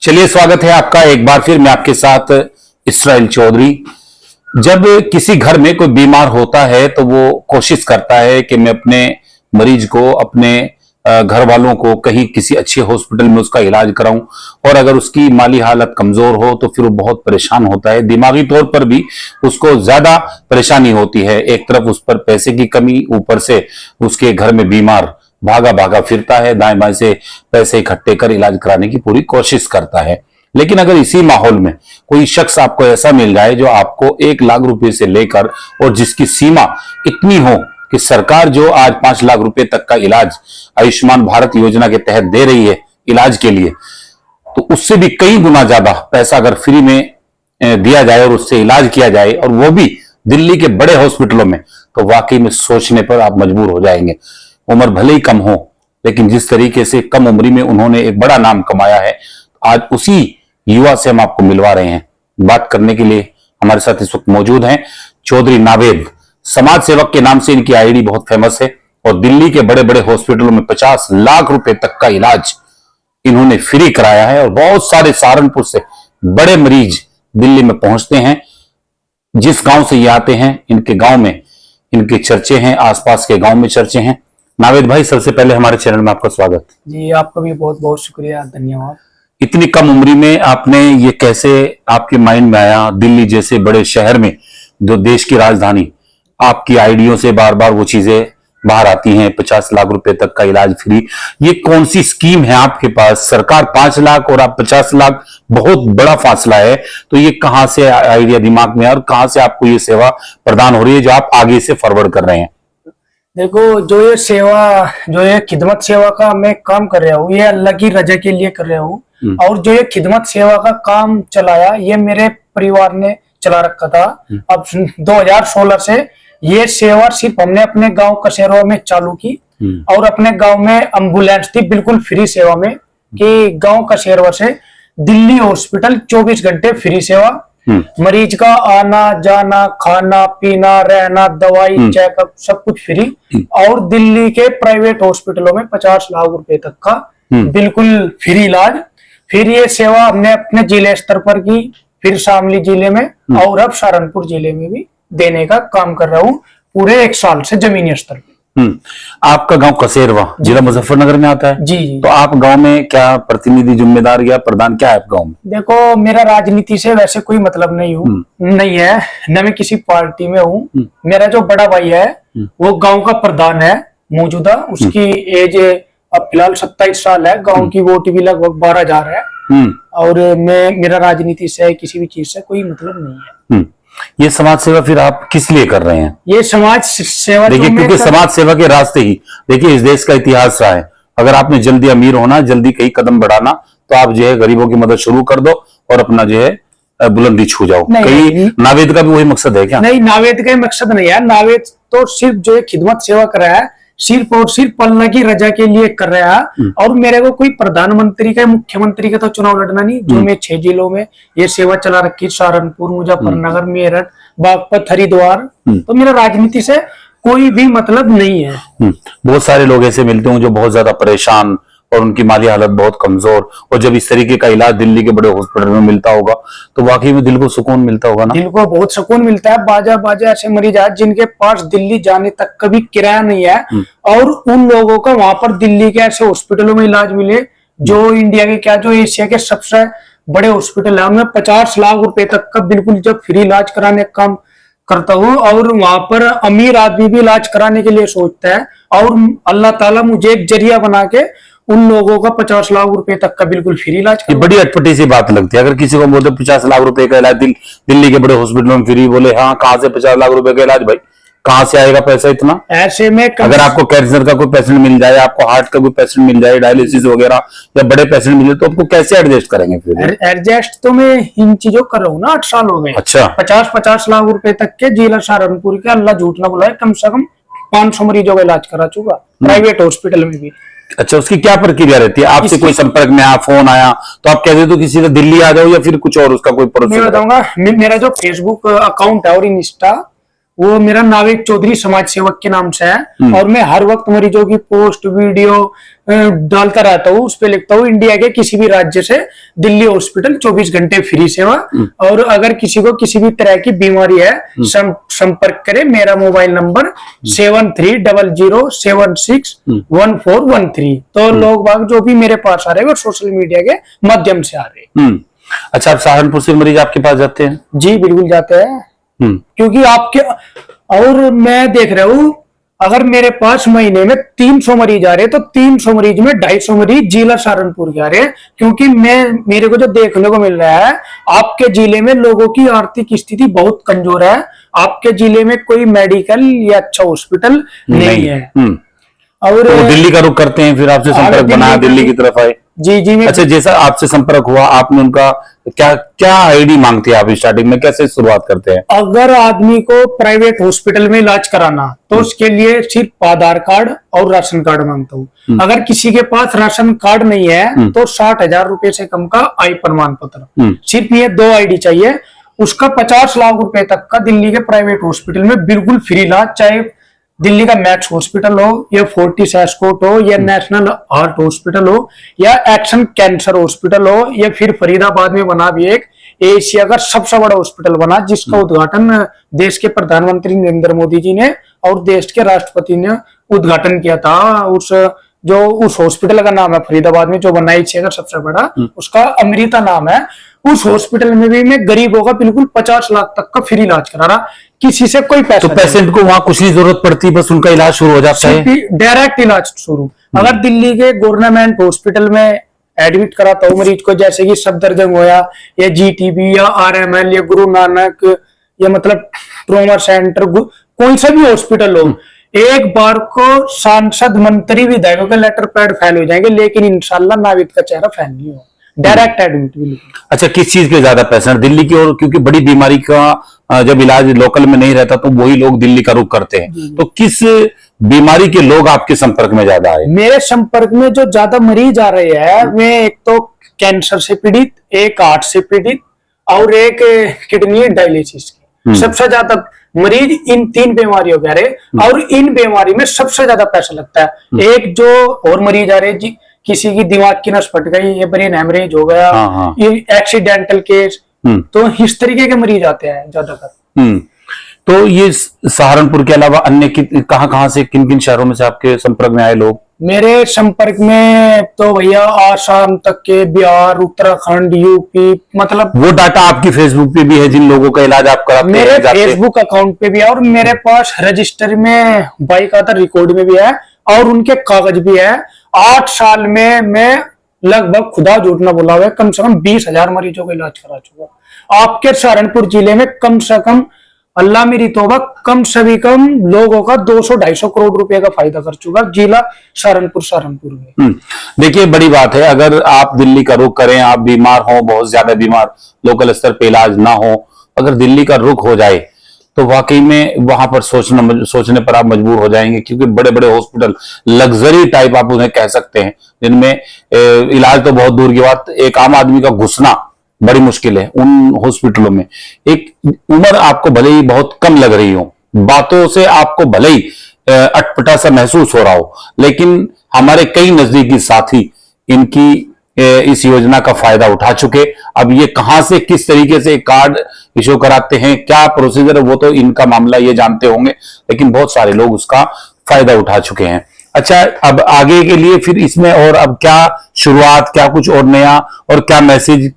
चलिए, स्वागत है आपका एक बार फिर। मैं आपके साथ इसराइल चौधरी। जब किसी घर में कोई बीमार होता है तो वो कोशिश करता है कि मैं अपने मरीज को, अपने घर वालों को कहीं किसी अच्छे हॉस्पिटल में उसका इलाज कराऊं। और अगर उसकी माली हालत कमजोर हो तो फिर वो बहुत परेशान होता है, दिमागी तौर पर भी उसको ज्यादा परेशानी होती है। एक तरफ उस पर पैसे की कमी, ऊपर से उसके घर में बीमार भागा भागा फिरता है, दाएं बाएं से पैसे इकट्ठे कर इलाज कराने की पूरी कोशिश करता है। लेकिन अगर इसी माहौल में कोई शख्स आपको ऐसा मिल जाए जो आपको 1 लाख रुपए से लेकर और जिसकी सीमा इतनी हो कि सरकार जो आज 5 लाख रुपए तक का इलाज आयुष्मान भारत योजना के तहत दे रही है इलाज के लिए, तो उससे भी कई गुना ज्यादा पैसा अगर फ्री में दिया जाए और उससे इलाज किया जाए, और वो भी दिल्ली के बड़े हॉस्पिटलों में, तो वाकई में सोचने पर आप मजबूर हो जाएंगे। उम्र भले ही कम हो, लेकिन जिस तरीके से कम उम्र में उन्होंने एक बड़ा नाम कमाया है, आज उसी युवा से हम आपको मिलवा रहे हैं। बात करने के लिए हमारे साथ इस वक्त मौजूद हैं चौधरी नावेद। समाज सेवक के नाम से इनकी आईडी बहुत फेमस है और दिल्ली के बड़े बड़े हॉस्पिटलों में 50 लाख रुपए तक का इलाज इन्होंने फ्री कराया है। और बहुत सारे सहारनपुर से बड़े मरीज दिल्ली में पहुंचते हैं। जिस गांव से ये आते हैं, इनके गांव में इनके चर्चे हैं, आसपास के गांव में चर्चे हैं। नावेद भाई, सबसे पहले हमारे चैनल में आपका स्वागत। जी, आपका भी बहुत बहुत शुक्रिया, धन्यवाद। इतनी कम उम्र में आपने ये कैसे आपके माइंड में आया? दिल्ली जैसे बड़े शहर में, जो देश की राजधानी, आपकी आइडियो से बार बार वो चीजें बाहर आती हैं, 50 लाख रुपए तक का इलाज फ्री। ये कौन सी स्कीम है आपके पास? सरकार 5 लाख और आप 50 लाख, बहुत बड़ा फासला है। तो ये कहां से आइडिया दिमाग में और कहां से आपको ये सेवा प्रदान हो रही है जो आप आगे से फॉरवर्ड कर रहे हैं? देखो, जो ये खिदमत सेवा का मैं काम कर रहा हूँ, ये अल्लाह की रजा के लिए कर रहा हूँ। और जो ये खिदमत सेवा का काम चलाया, ये मेरे परिवार ने चला रखा था। अब 2016 से ये सेवा सिर्फ हमने अपने गांव कसेरवा में चालू की। और अपने गांव में एम्बुलेंस थी बिल्कुल फ्री सेवा में, कि गांव कसेरवा से दिल्ली हॉस्पिटल 24 घंटे फ्री सेवा। मरीज का आना जाना, खाना पीना, रहना, दवाई, चेकअप, सब कुछ फ्री। और दिल्ली के प्राइवेट हॉस्पिटलों में 50 लाख रुपए तक का बिल्कुल फ्री इलाज। फिर ये सेवा हमने अपने जिले स्तर पर की, फिर शामली जिले में, और अब सहारनपुर जिले में भी देने का काम कर रहा हूँ पूरे 1 साल से जमीनी स्तर पर। आपका गांव कसेरवा जिला मुजफ्फरनगर में आता है? जी। तो आप गांव में क्या प्रतिनिधि, जिम्मेदार या प्रधान क्या है आप गांव में? देखो, मेरा राजनीति से वैसे कोई मतलब नहीं है, न मैं किसी पार्टी में हूँ। मेरा जो बड़ा भाई है वो गांव का प्रधान है मौजूदा। उसकी एज अब फिलहाल 27 साल है। गांव की वोट भी लगभग 12,000 है। और मेरा राजनीति से किसी भी चीज से कोई मतलब नहीं है। ये समाज सेवा फिर आप किस लिए कर रहे हैं? ये समाज सेवा, देखिए, क्योंकि समाज सेवा के रास्ते ही, देखिए, इस देश का इतिहास रहा है। अगर आपने जल्दी अमीर होना, जल्दी कई कदम बढ़ाना, तो आप जो है गरीबों की मदद शुरू कर दो और अपना जो है बुलंदी छू जाओ। कहीं नावेद का भी वही मकसद है क्या? नहीं, नावेद का मकसद नहीं है। नावेद तो सिर्फ जो है खिदमत सेवा कर रहा है, सिर्फ और सिर्फ अल्लाह की रजा के लिए कर रहा है। और मेरे को कोई प्रधानमंत्री का, मुख्यमंत्री का तो चुनाव लड़ना नहीं। जो मैं 6 जिलों में ये सेवा चला रखी, सहारनपुर, मुजफ्फरनगर, मेरठ, बागपत, हरिद्वार, तो मेरा राजनीति से कोई भी मतलब नहीं है। बहुत सारे लोग ऐसे मिलते हैं जो बहुत ज्यादा परेशान और उनकी माली हालत बहुत कमजोर, और जब इस तरीके का इलाज दिल्ली के बड़े हॉस्पिटल में मिलता होगा तो वाकई में दिल को सुकून मिलता होगा ना? दिल को बहुत सुकून मिलता है। बाजा ऐसे मरीज आए जिनके पास दिल्ली जाने तक का भी किराया नहीं है, और उन लोगों को वहां पर दिल्ली के ऐसे हॉस्पिटलों में इलाज मिले जो इंडिया के क्या, जो एशिया के सबसे बड़े हॉस्पिटल है। मैं 50 लाख रुपए तक का बिल्कुल जब फ्री इलाज कराने का काम करता हूँ, और वहां पर अमीर आदमी भी इलाज कराने के लिए सोचता है, और अल्लाह ताला मुझे एक जरिया बना के उन लोगों का 50 लाख रुपए तक का बिल्कुल फ्री इलाज। ये बड़ी अटपटी सी बात लगती है। अगर किसी को बोलते 50 लाख रुपए का इलाज दिल्ली के बड़े हॉस्पिटलों में फ्री, बोले हाँ, कहां से 50 लाख रुपए का इलाज? भाई, कहां से आएगा पैसा इतना? ऐसे में अगर आपको कैंसर का कोई पेशेंट मिल जाए, आपको हार्ट का कोई पेशेंट मिल जाए, डायलिसिस वगैरह, या बड़े पेशेंट मिल जाए, तो आपको कैसे एडजस्ट करेंगे फिर? एडजस्ट तो मैं इन चीजों कर रहा हूँ ना, 8 साल हो गए। अच्छा। 50 लाख रुपए तक के जिला सहारनपुर के, अल्लाह झूठ ना बुलाए, कम से कम 500 मरीजों का इलाज करा चुका, प्राइवेट हॉस्पिटल में भी। अच्छा, उसकी क्या प्रक्रिया रहती है? आपसे कोई संपर्क में आया, फोन आया, तो आप कहते तो किसी से दिल्ली आ जाओ, या फिर कुछ और उसका कोई प्रोसेस? मैं बताऊंगा, मेरा जो फेसबुक अकाउंट है और इंस्टा, वो मेरा नाविक चौधरी समाज सेवक के नाम से है। और मैं हर वक्त मरीजों की पोस्ट वीडियो डालता रहता हूँ। उस पे लिखता हूँ इंडिया के किसी भी राज्य से दिल्ली हॉस्पिटल 24 घंटे फ्री सेवा। और अगर किसी को किसी भी तरह की बीमारी है संपर्क करे। मेरा मोबाइल नंबर 7300761413। तो लोग बाग जो भी मेरे पास आ रहे हैं वो सोशल मीडिया के माध्यम से आ रहे हैं। अच्छा, आप सहारनपुर से मरीज आपके पास जाते हैं? जी बिल्कुल जाते हैं। क्योंकि आपके और मैं देख रहा हूँ अगर मेरे पास महीने में 300 मरीज आ रहे हैं तो 300 मरीज में 250 मरीज जिला सहारनपुर के आ रहे हैं। क्योंकि मेरे को जो देखने को मिल रहा है आपके जिले में लोगों की आर्थिक स्थिति बहुत कमजोर है। आपके जिले में कोई मेडिकल या अच्छा हॉस्पिटल नहीं है। और तो दिल्ली का रुख करते हैं, फिर आपसे संपर्क बना दिल्ली की तरफ आए। जी अच्छा, जैसा आपसे संपर्क हुआ आपने उनका क्या आईडी मांगते हैं आप स्टार्टिंग में, कैसे शुरुआत करते हैं? अगर आदमी को प्राइवेट हॉस्पिटल में इलाज कराना तो उसके लिए सिर्फ आधार कार्ड और राशन कार्ड मांगता हूँ। अगर किसी के पास राशन कार्ड नहीं है तो 60,000 रुपए से कम का आय प्रमाण पत्र, सिर्फ ये 2 आईडी चाहिए। उसका 50 लाख रुपए तक का दिल्ली के प्राइवेट हॉस्पिटल में बिल्कुल फ्री इलाज, चाहे दिल्ली का मैक्स हॉस्पिटल हो या फोर्टिस एस्कॉर्ट हो या नेशनल हार्ट हॉस्पिटल हो या एक्शन कैंसर हॉस्पिटल हो या फिर फरीदाबाद में बना भी एक एशिया का सबसे बड़ा हॉस्पिटल बना जिसका उद्घाटन देश के प्रधानमंत्री नरेंद्र मोदी जी ने और देश के राष्ट्रपति ने उद्घाटन किया था। उस हॉस्पिटल का नाम है फरीदाबाद में जो बना एशिया का सबसे बड़ा, उसका अमृता नाम है। उस हॉस्पिटल में भी मैं गरीबों का बिल्कुल 50 लाख तक का फ्री इलाज करा रहा, किसी से कोई पैसा तो पेशेंट को वहां कुछ नहीं जरूरत पड़ती, बस उनका इलाज शुरू हो जाता है, डायरेक्ट इलाज शुरू। अगर दिल्ली के गवर्नमेंट हॉस्पिटल में एडमिट कराता हूँ मरीज को, जैसे कि सफदरजंग होया या जीटीबी या आरएमएल या गुरु नानक या मतलब ट्रॉमा सेंटर, कोई सा भी हॉस्पिटल हो, एक बार को सांसद मंत्री विधायकों के लेटर पैड फैल हो जाएंगे, लेकिन इंशाल्लाह नाविद का चेहरा फैल नहीं हो, डायरेक्ट एडमिट भी। अच्छा, किस चीज के ज्यादा पेशेंट दिल्ली की, और क्योंकि बड़ी बीमारी का जब इलाज लोकल में नहीं रहता तो वही लोग दिल्ली का रुख करते हैं, तो किस बीमारी के लोग आपके संपर्क में ज्यादा आए? मेरे संपर्क में जो ज्यादा मरीज आ रहे हैं वे एक तो कैंसर से पीड़ित, एक हार्ट से पीड़ित और एक किडनी डायलिसिस की। सबसे ज्यादा मरीज इन 3 बीमारियों के आ रहे और इन बीमारी में सबसे ज्यादा पैसा लगता है। एक जो और मरीज आ रहे जी, किसी की दिमाग की नस फट गई, ये ब्रेन हेमरेज हो गया, ये एक्सीडेंटल केस, तो इस तरीके के मरीज आते हैं ज्यादातर। तो ये सहारनपुर के अलावा अन्य कहाँ से, किन किन शहरों में से आपके संपर्क में आए लोग? मेरे संपर्क में तो भैया आसाम तक के, बिहार, उत्तराखंड, यूपी, मतलब वो डाटा आपकी फेसबुक पे भी है जिन लोगों का इलाज आप कराते हैं? मेरे फेसबुक अकाउंट पे भी है और मेरे पास रजिस्टर में बाइक आता रिकॉर्ड में भी है और उनके कागज भी है। 8 साल में मैं लगभग खुदा झूठ ना बोला हुआ कम से कम 20,000 मरीजों का इलाज करा चुका। आपके सहारनपुर जिले में कम से कम, अल्लाह मेरी तौबा, कम से भी कम लोगों का 200-250 करोड़ रुपए का फायदा कर चुका जिला सहारनपुर में। देखिए, बड़ी बात है, अगर आप दिल्ली का रुख करें, आप बीमार हो, बहुत ज्यादा बीमार, लोकल स्तर पे इलाज ना हो, अगर दिल्ली का रुख हो जाए तो वाकई में वहां पर सोचने पर आप मजबूर हो जाएंगे, क्योंकि बड़े बड़े हॉस्पिटल, लग्जरी टाइप आप उन्हें कह सकते हैं, जिनमें इलाज तो बहुत दूर की बात, एक आम आदमी का घुसना बड़ी मुश्किल है उन हॉस्पिटलों में। एक उम्र आपको भले ही बहुत कम लग रही हो, बातों से आपको भले ही अटपटा सा महसूस हो रहा हो, लेकिन हमारे कई नजदीकी साथी इनकी इस योजना का फायदा उठा चुके। अब ये कहां से, किस तरीके से कार्ड इशू कराते हैं, क्या प्रोसीजर है, वो तो इनका मामला ये जानते होंगे, लेकिन बहुत सारे लोग उसका फायदा उठा चुके हैं। अच्छा, अब आगे के लिए फिर इसमें और अब क्या शुरुआत, क्या कुछ और नया और क्या मैसेज?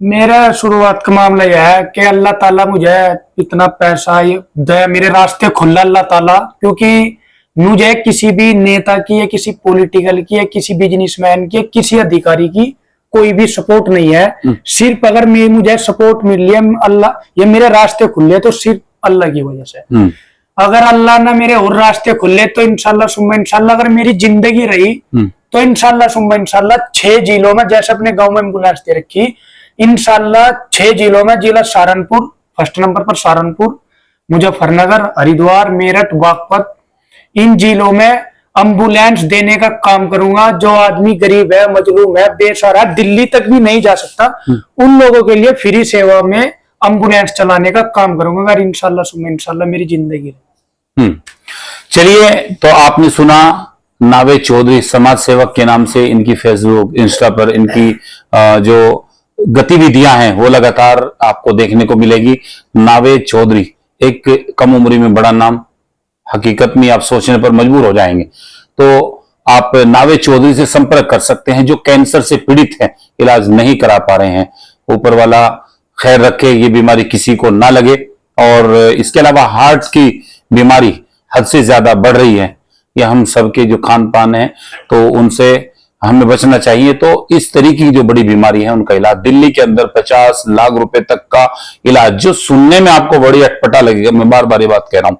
मेरा शुरुआत का मामला यह है कि अल्लाह ताला मुझे इतना पैसा दे, मेरे रास्ते खुला अल्लाह ताला, क्योंकि मुझे किसी भी नेता की या किसी पॉलिटिकल की या किसी बिजनेसमैन की या किसी अधिकारी की कोई भी सपोर्ट नहीं है। सिर्फ अगर मुझे सपोर्ट मिल रही है, अल्लाह, ये मेरे रास्ते खुले तो सिर्फ अल्लाह की वजह से। अगर अल्लाह ना मेरे और रास्ते खुले तो इंशाल्लाह सुम्मा इंशाल्लाह, अगर मेरी जिंदगी रही तो इंशाल्लाह सुम्मा इंशाल्लाह 6 जिलों में, जैसे अपने गांव में एम्बुलेंस दे रखी, इंशाल्लाह 6 जिलों में, जिला सहारनपुर फर्स्ट नंबर पर, सहारनपुर, मुजफ्फरनगर, हरिद्वार, मेरठ, बागपत, इन जिलों में एम्बुलेंस देने का काम करूंगा। जो आदमी गरीब है, मजलूम है, बेसहारा, दिल्ली तक भी नहीं जा सकता, उन लोगों के लिए फ्री सेवा में एम्बुलेंस चलाने का काम करूंगा अगर इंशाल्लाह सुबह इंशाल्लाह मेरी जिंदगी है। चलिए, तो आपने सुना नावेद चौधरी समाज सेवक के नाम से इनकी फेसबुक इंस्टा पर इनकी जो गतिविधियां हैं वो लगातार आपको देखने को मिलेगी। नावेद चौधरी एक कम उम्र में बड़ा नाम, हकीकत में आप सोचने पर मजबूर हो जाएंगे। तो आप नावेद चौधरी से संपर्क कर सकते हैं जो कैंसर से पीड़ित हैं, इलाज नहीं करा पा रहे हैं। ऊपर वाला खैर रखे, ये बीमारी किसी को ना लगे। और इसके अलावा हार्ट की बीमारी हद से ज्यादा बढ़ रही है, ये हम सबके जो खान पान है तो उनसे हमें बचना चाहिए। तो इस तरीके की जो बड़ी बीमारी है उनका इलाज दिल्ली के अंदर 50 लाख रुपए तक का इलाज, जो सुनने में आपको बड़ी अटपटा लगेगा, मैं बार बार ये बात कह रहा हूं।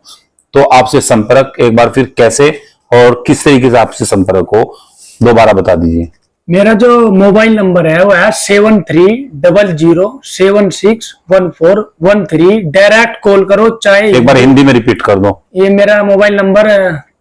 तो आपसे संपर्क एक बार फिर कैसे और किस तरीके से आपसे संपर्क हो, दोबारा बता दीजिए। मेरा जो मोबाइल नंबर है वो है 7300761413। डायरेक्ट कॉल करो, चाहे एक बार हिंदी में रिपीट कर दो। ये मेरा मोबाइल नंबर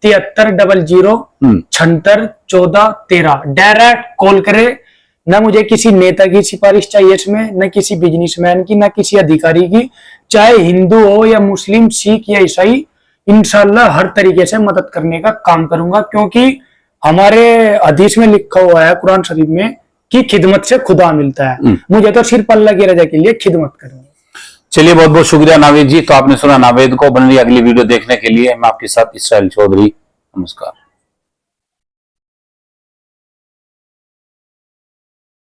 7300761413। डायरेक्ट कॉल करे। न मुझे किसी नेता की सिफारिश चाहिए इसमें, न किसी बिजनेसमैन की, न किसी अधिकारी की। चाहे हिंदू हो या मुस्लिम, सिख या ईसाई, इंशाल्लाह हर तरीके से मदद करने का काम करूंगा। क्योंकि हमारे हदीस में लिखा हुआ है कुरान शरीफ में कि खिदमत से खुदा मिलता है। मुझे तो सिर्फ अल्लाह की रजा के लिए खिदमत करनी है। चलिए, बहुत बहुत शुक्रिया नावेद जी। तो आपने सुना नावेद को। बन रही अगली वीडियो देखने के लिए मैं आपके साथ इसराइल चौधरी। नमस्कार।